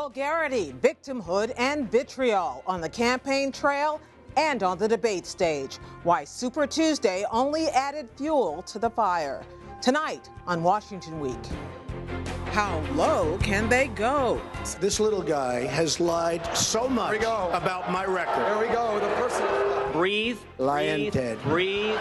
Vulgarity, victimhood, and vitriol on the campaign trail and on the debate stage. Why Super Tuesday only added fuel to the fire. Tonight on Washington Week. How low can they go? This little guy has lied so much about my record. There we go. The person. Breathe. Lion breathe, Ted. Breathe.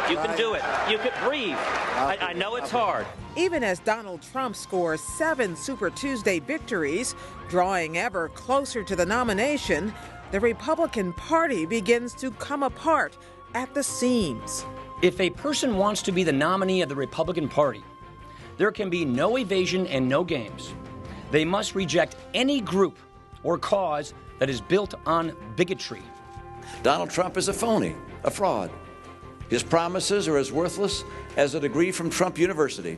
You can do it. You can breathe. I know it's hard. Even as Donald Trump scores 7 Super Tuesday victories, drawing ever closer to the nomination, the Republican Party begins to come apart at the seams. If a person wants to be the nominee of the Republican Party, there can be no evasion and no games. They must reject any group or cause that is built on bigotry. Donald Trump is a phony, a fraud. His promises are as worthless as a degree from Trump University.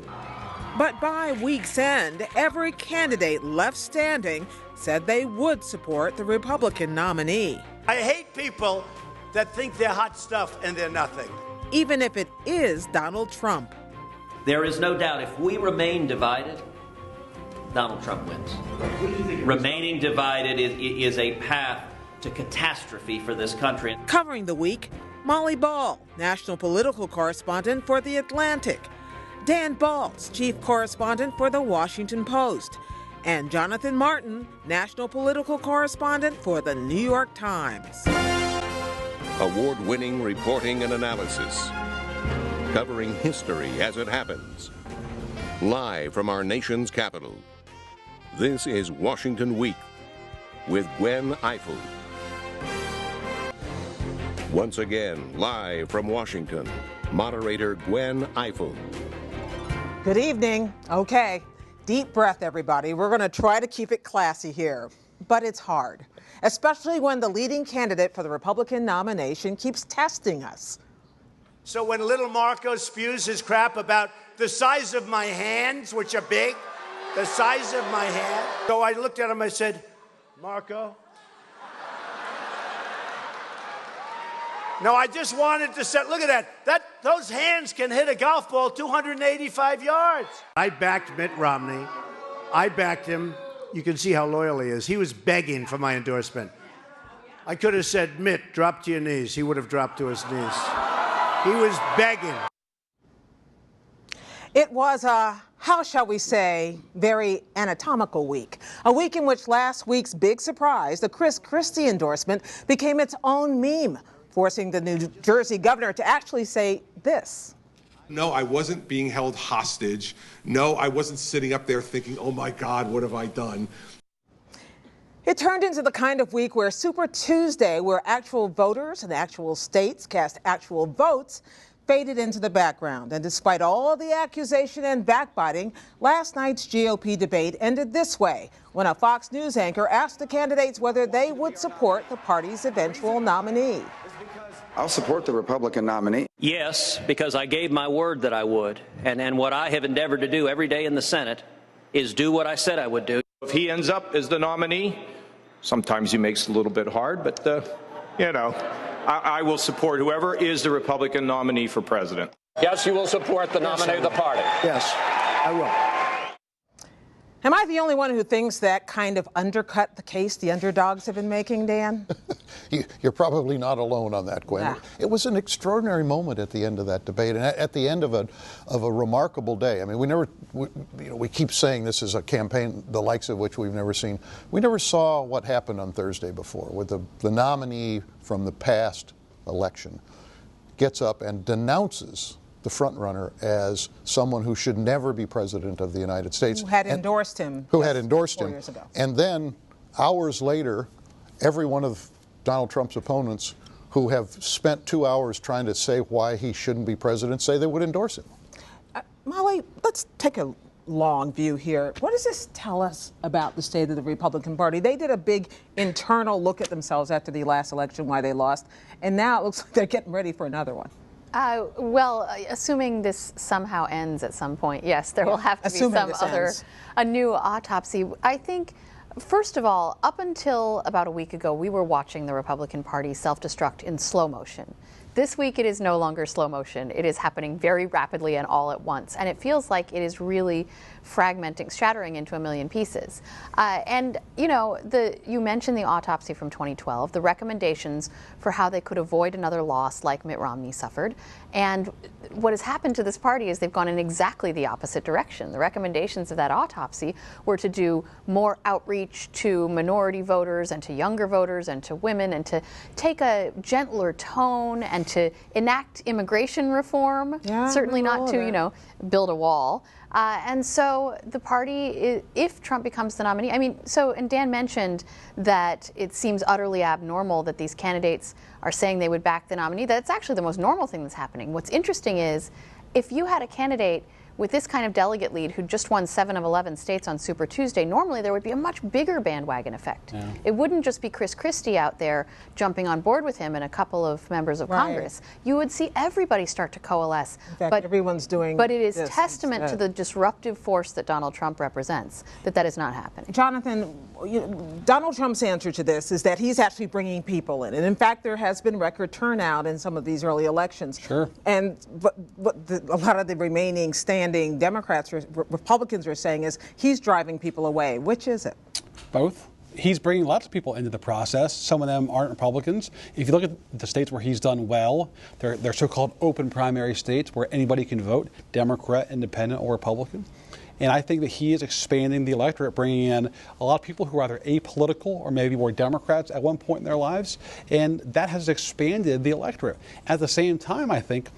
But by week's end, every candidate left standing said they would support the Republican nominee. I hate people that think they're hot stuff and they're nothing. Even if it is Donald Trump. There is no doubt if we remain divided, Donald Trump wins. Remaining divided is a path to catastrophe for this country. Covering the week, Molly Ball, national political correspondent for The Atlantic, Dan Balz, chief correspondent for The Washington Post, and Jonathan Martin, national political correspondent for The New York Times. Award-winning reporting and analysis, covering history as it happens. Live from our nation's capital, this is Washington Week with Gwen Eiffel. Once again, live from Washington, moderator Gwen Eiffel. Good evening. Okay, deep breath, everybody. We're going to try to keep it classy here, but it's hard, especially when the leading candidate for the Republican nomination keeps testing us. So when little Marco spews his crap about the size of my hands, which are big, the size of my hand, so I looked at him, I said, Marco? No, I just wanted to say, look at that. Those hands can hit a golf ball 285 yards. I backed Mitt Romney. I backed him. You can see how loyal he is. He was begging for my endorsement. I could have said, Mitt, drop to your knees. He would have dropped to his knees. He was begging. It was a, how shall we say, very anatomical week. A week in which last week's big surprise, the Chris Christie endorsement, became its own meme, forcing the New Jersey governor to actually say this. No, I wasn't being held hostage. No, I wasn't sitting up there thinking, oh my God, what have I done? It turned into the kind of week where Super Tuesday, where actual voters and actual states cast actual votes, faded into the background. And despite all the accusation and backbiting, last night's GOP debate ended this way, when a Fox News anchor asked the candidates whether they would support the party's eventual nominee. I'll support the Republican nominee. Yes, because I gave my word that I would. And what I have endeavored to do every day in the Senate is do what I said I would do. If he ends up as the nominee, sometimes he makes it a little bit hard, but, I will support whoever is the Republican nominee for president. Yes, you will support the nominee of the party. Yes, I will. Am I the only one who thinks that kind of undercut the case the underdogs have been making, Dan? You're probably not alone on that, Gwen. Yeah. It was an extraordinary moment at the end of that debate, and at the end of a remarkable day. I mean, we keep saying this is a campaign the likes of which we've never seen. We never saw what happened on Thursday before, with the nominee from the past election gets up and denounces the frontrunner as someone who should never be president of the United States. Who had endorsed him. Who had endorsed 4 him. years ago. And then, hours later, every one of Donald Trump's opponents who have spent 2 hours trying to say why he shouldn't be president say they would endorse him. Molly, let's take a long view here. What does this tell us about the state of the Republican Party? They did a big internal look at themselves after the last election, why they lost, and now it looks like they're getting ready for another one. Well, assuming this somehow ends at some point, yes, there will have to be a new autopsy. I think, first of all, up until about a week ago, we were watching the Republican Party self-destruct in slow motion. This week it is no longer slow motion. It is happening very rapidly and all at once. And it feels like it is really fragmenting, shattering into a million pieces. And, you know, you mentioned the autopsy from 2012, the recommendations for how they could avoid another loss like Mitt Romney suffered. And what has happened to this party is they've gone in exactly the opposite direction. The recommendations of that autopsy were to do more outreach to minority voters and to younger voters and to women, and to take a gentler tone and to enact immigration reform. Yeah, certainly not to, you know, build a wall. And so the party, if Trump becomes the nominee, I mean, and Dan mentioned that it seems utterly abnormal that these candidates are saying they would back the nominee. That's actually the most normal thing that's happening. What's interesting is if you had a candidate with this kind of delegate lead who just won 7 of 11 states on Super Tuesday, normally there would be a much bigger bandwagon effect. Yeah. It wouldn't just be Chris Christie out there jumping on board with him and a couple of members of Congress. You would see everybody start to coalesce. In fact, everyone's doing But it is testament to the disruptive force that Donald Trump represents that is not happening. Jonathan, Donald Trump's answer to this is that he's actually bringing people in. And in fact, there has been record turnout in some of these early elections. Sure. And a lot of the remaining standing Democrats or Republicans are saying is he's driving people away. Which is it? Both. He's bringing lots of people into the process. Some of them aren't Republicans. If you look at the states where he's done well, they're so-called open primary states where anybody can vote, Democrat, Independent, or Republican. And I think that he is expanding the electorate, bringing in a lot of people who are either apolitical or maybe were Democrats at one point in their lives. And that has expanded the electorate. At the same time, I think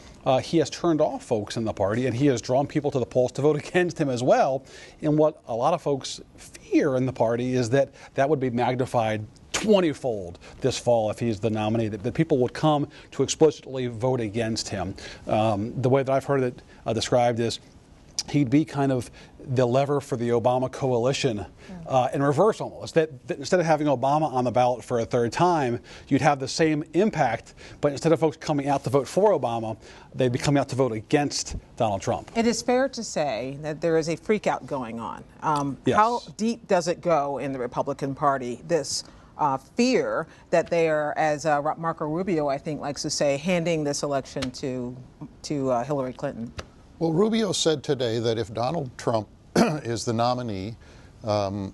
he has turned off folks in the party, and he has drawn people to the polls to vote against him as well. And what a lot of folks fear in the party is that that would be magnified 20-fold this fall if he's the nominee, that people would come to explicitly vote against him. The way that I've heard it described is he'd be kind of the lever for the Obama coalition in reverse almost. That instead of having Obama on the ballot for a third time, you'd have the same impact, but instead of folks coming out to vote for Obama, they'd be coming out to vote against Donald Trump. It is fair to say that there is a freakout going on. Yes. How deep does it go in the Republican Party, this fear that they are, as Marco Rubio, I think, likes to say, handing this election to Hillary Clinton? Well, Rubio said today that if Donald Trump is the nominee, the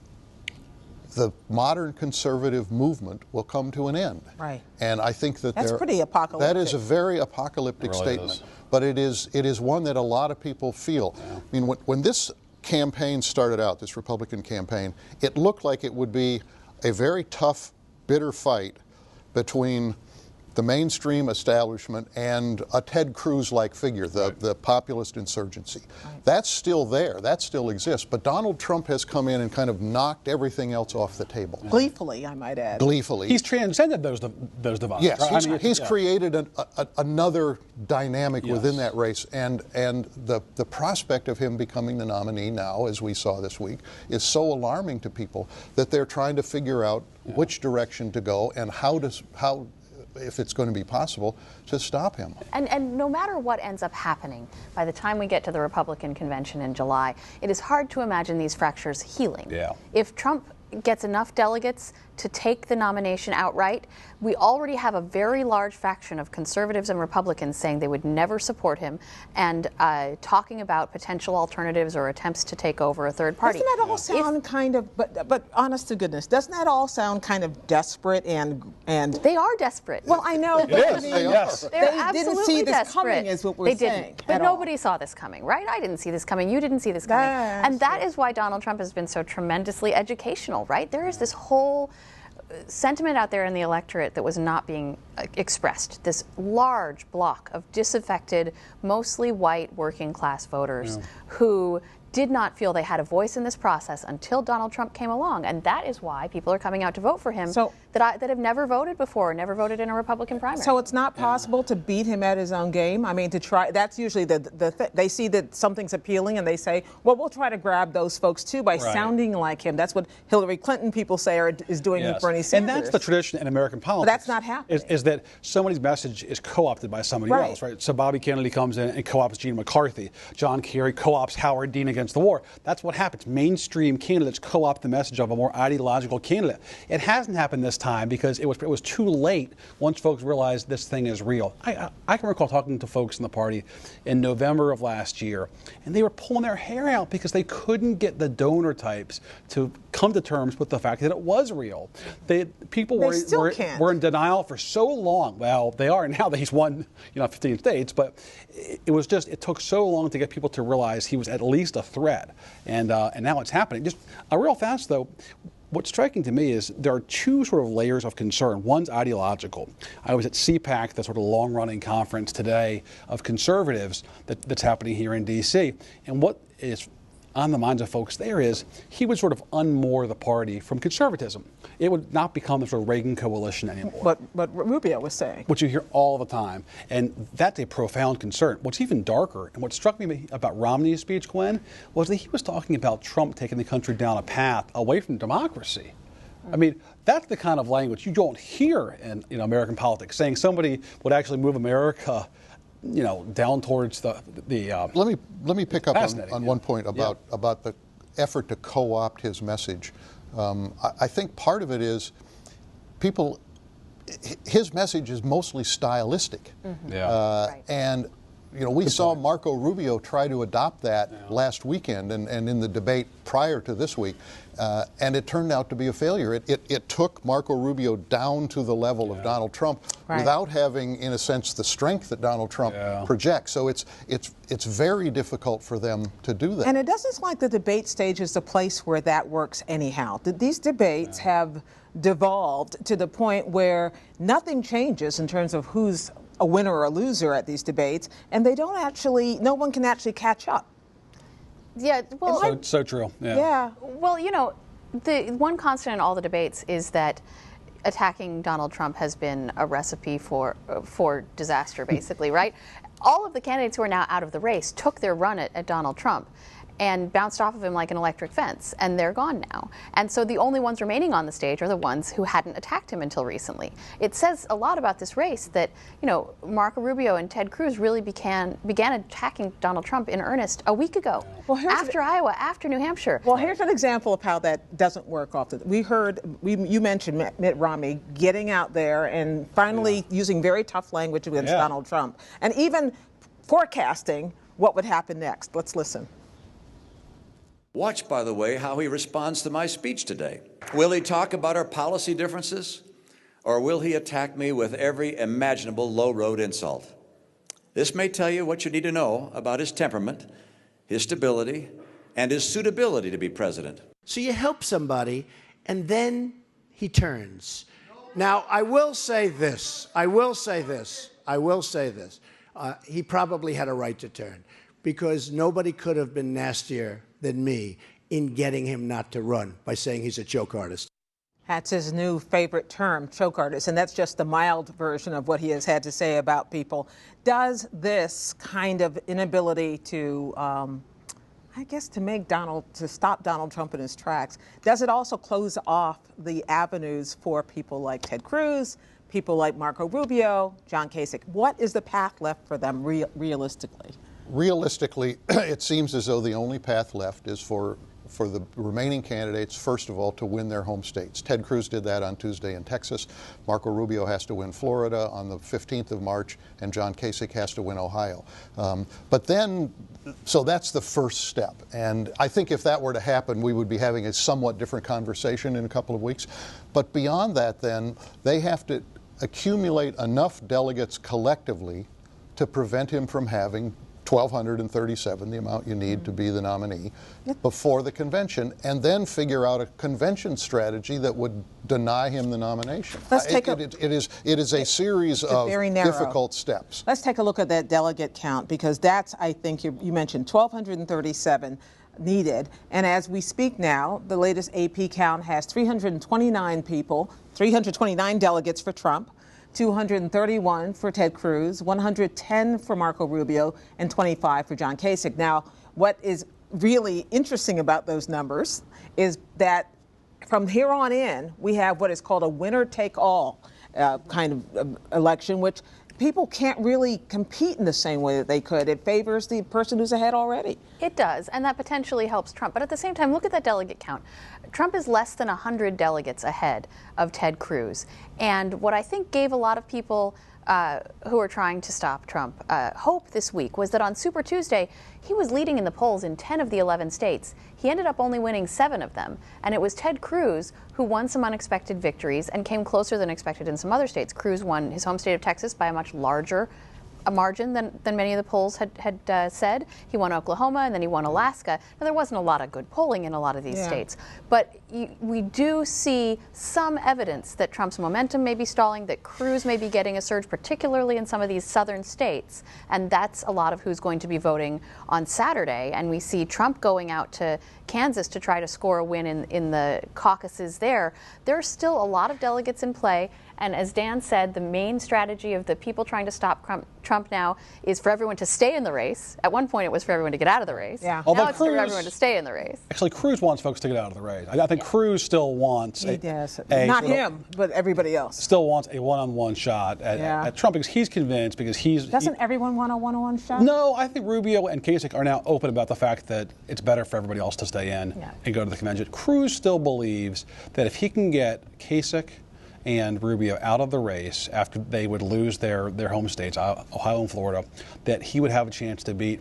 modern conservative movement will come to an end. Right. And I think that's pretty apocalyptic. That is a very apocalyptic statement. But it is one that a lot of people feel. Yeah. I mean, when this campaign started out, this Republican campaign, it looked like it would be a very tough, bitter fight between the mainstream establishment and a Ted Cruz-like figure, the populist insurgency. Right. That's still there. That still exists. But Donald Trump has come in and kind of knocked everything else off the table. Gleefully, I might add. Gleefully. He's transcended those divides. Yes, right? he's created another dynamic within that race. And the prospect of him becoming the nominee now, as we saw this week, is so alarming to people that they're trying to figure out which direction to go and how if it's going to be possible, to stop him. And no matter what ends up happening, by the time we get to the Republican convention in July, it is hard to imagine these fractures healing. Yeah. If Trump gets enough delegates to take the nomination outright, we already have a very large faction of conservatives and Republicans saying they would never support him and talking about potential alternatives or attempts to take over a third party. Doesn't that all sound kind of, but honest to goodness, doesn't that all sound kind of desperate and They are desperate. Well, I know, but I mean, They're they didn't see this coming is what we're they saying. Didn't. But nobody saw this coming, right? I didn't see this coming. You didn't see this coming. And that is why Donald Trump has been so tremendously educational, right? There is this whole sentiment out there in the electorate that was not being expressed. This large block of disaffected, mostly white working class voters who did not feel they had a voice in this process until Donald Trump came along. And that is why people are coming out to vote for him that have never voted before, never voted in a Republican primary. So it's not possible to beat him at his own game? I mean, to try, that's usually they see that something's appealing and they say, well, we'll try to grab those folks too by sounding like him. That's what Hillary Clinton people say is doing with Bernie Sanders. And that's the tradition in American politics. But that's not happening. Is that somebody's message is co-opted by somebody else, right? So Bobby Kennedy comes in and co-opts Gene McCarthy. John Kerry co-opts Howard Dean against against the war. That's what happens. Mainstream candidates co-opt the message of a more ideological candidate. It hasn't happened this time because it was too late once folks realized this thing is real. I can recall talking to folks in the party in November of last year, and they were pulling their hair out because they couldn't get the donor types to come to terms with the fact that it was real. People were in denial for so long. Well, they are now that he's won 15 states, but it took so long to get people to realize he was at least a threat, and now it's happening. Just real fast though, what's striking to me is there are two sort of layers of concern. One's ideological. I was at CPAC, the sort of long-running conference today of conservatives that's happening here in D.C., and what is on the minds of folks there is he would sort of unmoor the party from conservatism. It would not become the sort of Reagan coalition anymore. What Rubio was saying. Which you hear all the time. And that's a profound concern. What's even darker, and what struck me about Romney's speech, Gwen, was that he was talking about Trump taking the country down a path away from democracy. I mean, that's the kind of language you don't hear in American politics, saying somebody would actually move America down towards the Let me pick up on one point about the effort to co-opt his message. I think part of it is his message is mostly stylistic. Right. And we saw Marco Rubio try to adopt that last weekend and in the debate prior to this week, and it turned out to be a failure. It took Marco Rubio down to the level of Donald Trump without having, in a sense, the strength that Donald Trump projects. So it's very difficult for them to do that. And it doesn't seem like the debate stage is the place where that works anyhow. These debates have devolved to the point where nothing changes in terms of who's a winner or a loser at these debates, and no one can actually catch up. Yeah, well, so true. Yeah. Well, the one constant in all the debates is that attacking Donald Trump has been a recipe for disaster, basically, right? All of the candidates who are now out of the race took their run at Donald Trump and bounced off of him like an electric fence, and they're gone now. And so the only ones remaining on the stage are the ones who hadn't attacked him until recently. It says a lot about this race that, Marco Rubio and Ted Cruz really began attacking Donald Trump in earnest a week ago, after Iowa, after New Hampshire. Well, here's an example of how that doesn't work often. You mentioned Mitt Romney getting out there and finally using very tough language against Donald Trump, and even forecasting what would happen next. Let's listen. Watch, by the way, how he responds to my speech today. Will he talk about our policy differences, or will he attack me with every imaginable low-road insult? This may tell you what you need to know about his temperament, his stability, and his suitability to be president. So you help somebody, and then he turns. Now, I will say this. He probably had a right to turn, because nobody could have been nastier than me in getting him not to run by saying he's a choke artist. That's his new favorite term, choke artist, and that's just the mild version of what he has had to say about people. Does this kind of inability to, to stop Donald Trump in his tracks, does it also close off the avenues for people like Ted Cruz, people like Marco Rubio, John Kasich? What is the path left for them realistically? Realistically, it seems as though the only path left is for the remaining candidates, first of all, to win their home states. Ted Cruz did that on Tuesday in Texas. Marco Rubio has to win Florida on the 15th of March, and John Kasich has to win Ohio. So that's the first step. And I think if that were to happen, we would be having a somewhat different conversation in a couple of weeks. But beyond that, then, they have to accumulate enough delegates collectively to prevent him from having 1,237, the amount you need to be the nominee, before the convention, and then figure out a convention strategy that would deny him the nomination. It is a series of difficult steps. Let's take a look at that delegate count, because that's, I think, you mentioned 1,237 needed, and as we speak now, the latest AP count has 329 delegates for Trump, 231 for Ted Cruz, 110 for Marco Rubio, and 25 for John Kasich. Now, what is really interesting about those numbers is that from here on in, we have what is called a winner-take-all kind of election, which people can't really compete in the same way that they could. It favors the person who's ahead already. It does, and that potentially helps Trump. But at the same time, look at that delegate count. Trump is less than 100 delegates ahead of Ted Cruz. And what I think gave a lot of people who are trying to stop Trump hope this week was that on Super Tuesday, he was leading in the polls in 10 of the 11 states. He ended up only winning 7 of them. And it was Ted Cruz who won some unexpected victories and came closer than expected in some other states. Cruz won his home state of Texas by a much larger margin than many of the polls had said. He won Oklahoma, and then he won Alaska. Now, there wasn't a lot of good polling in a lot of these states, but we do see some evidence that Trump's momentum may be stalling, that Cruz may be getting a surge, particularly in some of these southern states, and that's a lot of who's going to be voting on Saturday. And we see Trump going out to Kansas to try to score a win in the caucuses there. There are still a lot of delegates in play. And as Dan said, the main strategy of the people trying to stop Trump now is for everyone to stay in the race. At one point, it was for everyone to get out of the race. Yeah. Now it's for everyone to stay in the race. Actually, Cruz wants folks to get out of the race. I think Cruz still wants not him, but everybody else. Still wants a one-on-one shot at Trump because he's convinced, Doesn't everyone want a one-on-one shot? No, I think Rubio and Kasich are now open about the fact that it's better for everybody else to stay in and go to the convention. Cruz still believes that if he can get Kasich and Rubio out of the race after they would lose their home states, Ohio and Florida, that he would have a chance to beat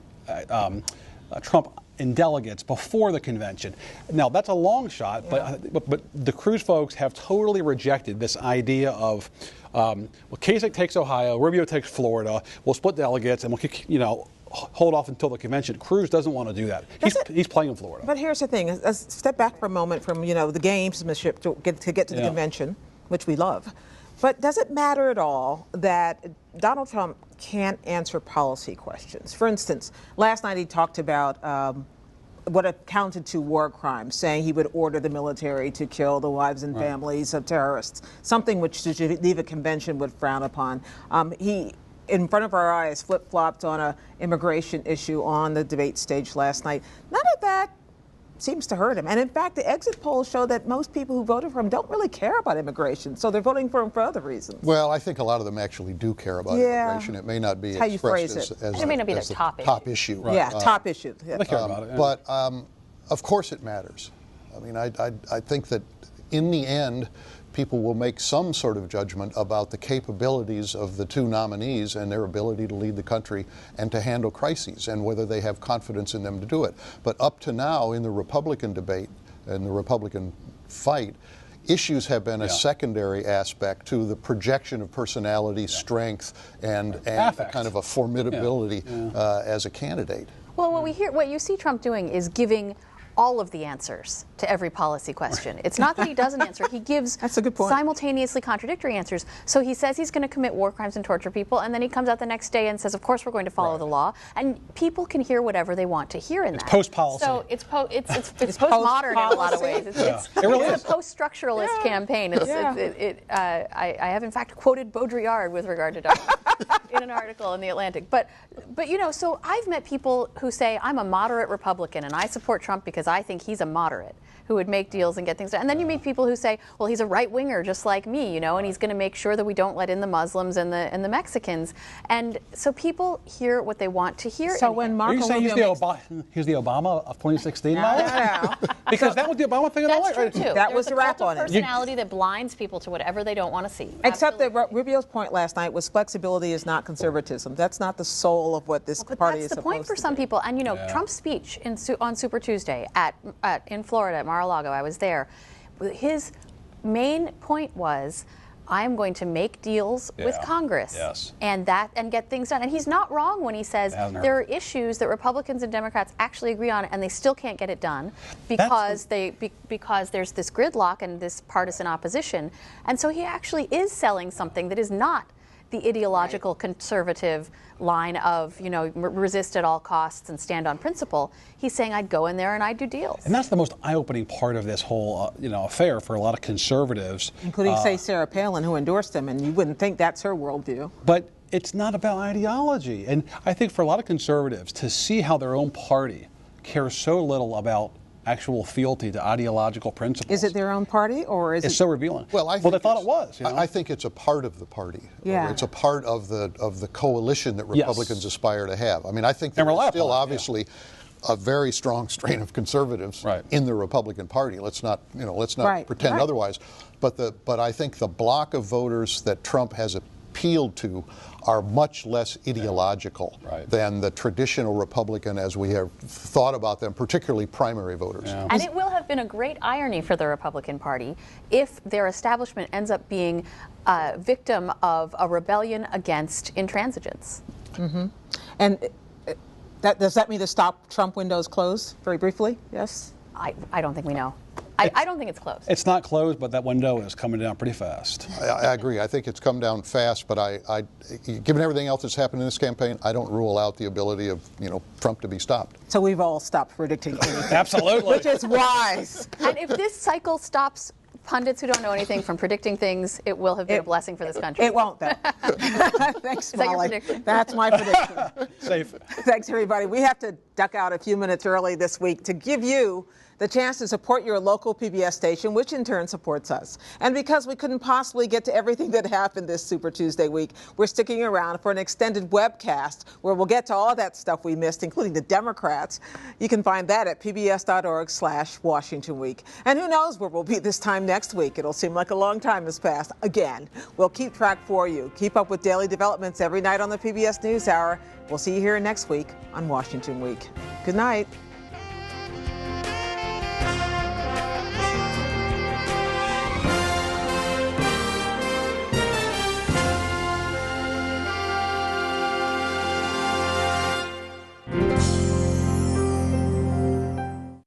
Trump in delegates before the convention. Now, that's a long shot, but the Cruz folks have totally rejected this idea of, well, Kasich takes Ohio, Rubio takes Florida, we'll split delegates, and we'll hold off until the convention. Cruz doesn't want to do that. He's playing in Florida. But here's the thing. Let's step back for a moment from, the gamesmanship to get to the convention, which we love. But does it matter at all that Donald Trump can't answer policy questions? For instance, last night he talked about what amounted to war crimes, saying he would order the military to kill the wives and families of terrorists, something which the Geneva Convention would frown upon. He, in front of our eyes, flip-flopped on an immigration issue on the debate stage last night. None of that seems to hurt him. And in fact, the exit polls show that most people who voted for him don't really care about immigration, so they're voting for him for other reasons. Well, I think a lot of them actually do care about immigration. It may not be expressed as it may not be the top issue. Right. Yeah, top issue. They care about it. But of course it matters. I mean, I think that in the end, people will make some sort of judgment about the capabilities of the two nominees and their ability to lead the country and to handle crises and whether they have confidence in them to do it. But up to now, in the Republican debate and the Republican fight, issues have been a secondary aspect to the projection of personality, strength, and kind of a formidability as a candidate. Well, what you see Trump doing is giving all of the answers to every policy question. It's not that he doesn't answer, he gives That's a good point. Simultaneously contradictory answers. So he says he's going to commit war crimes and torture people, and then he comes out the next day and says, of course we're going to follow the law. And people can hear whatever they want to hear in that. It's post-policy. So it's postmodern in a lot of ways. It's a post-structuralist campaign. I have in fact quoted Baudrillard with regard to Donald in an article in The Atlantic. But so I've met people who say, I'm a moderate Republican and I support Trump because I think he's a moderate who would make deals and get things done. And then you meet people who say, well, he's a right-winger just like me, and he's going to make sure that we don't let in the Muslims and the Mexicans. And so people hear what they want to hear. So when Marco Rubio he's the Obama of 2016? No. Because that was the Obama thing. That's true, too. That was the wrap on it. Personality that blinds people to whatever they don't want to see. Except that Rubio's point last night was flexibility is not conservatism. That's not the soul of what this party is supposed to be. That's the point for some people. And, Trump's speech on Super Tuesday in Florida at Mar-a-Lago, I was there. His main point was, I'm going to make deals with Congress and get things done. And he's not wrong when he says there are issues that Republicans and Democrats actually agree on, and they still can't get it done because there's this gridlock and this partisan opposition. And so he actually is selling something that is not the ideological conservative line of, resist at all costs and stand on principle. He's saying I'd go in there and I'd do deals. And that's the most eye-opening part of this whole, affair for a lot of conservatives. Including, say, Sarah Palin, who endorsed him, and you wouldn't think that's her worldview. But it's not about ideology. And I think for a lot of conservatives, to see how their own party cares so little about actual fealty to ideological principles. Is it their own party, or is it's so revealing? Well, they thought it was. You know? I think it's a part of the party. Yeah. It's a part of the coalition that Republicans aspire to have. I mean, I think there's still obviously a very strong strain of conservatives in the Republican Party. Let's not pretend otherwise. But I think the block of voters that Trump has appealed to are much less ideological than the traditional Republican as we have thought about them, particularly primary voters. Yeah. And it will have been a great irony for the Republican Party if their establishment ends up being a victim of a rebellion against intransigence. Mm-hmm. And does that mean the stop Trump window is closed? Very briefly, yes? I don't think we know. I don't think it's closed. It's not closed, but that window is coming down pretty fast. I agree. I think it's come down fast, but given everything else that's happened in this campaign, I don't rule out the ability of Trump to be stopped. So we've all stopped predicting anything. Absolutely. Which is wise. And if this cycle stops pundits who don't know anything from predicting things, it will have been a blessing for this country. It won't, though. Thanks, Is that your Molly. prediction? That's my prediction. Safe. Thanks, everybody. We have to duck out a few minutes early this week to give you the chance to support your local PBS station, which in turn supports us. And because we couldn't possibly get to everything that happened this Super Tuesday week, we're sticking around for an extended webcast where we'll get to all that stuff we missed, including the Democrats. You can find that at pbs.org/Washington Week. And who knows where we'll be this time next week. It'll seem like a long time has passed. Again, we'll keep track for you. Keep up with daily developments every night on the PBS NewsHour. We'll see you here next week on Washington Week. Good night.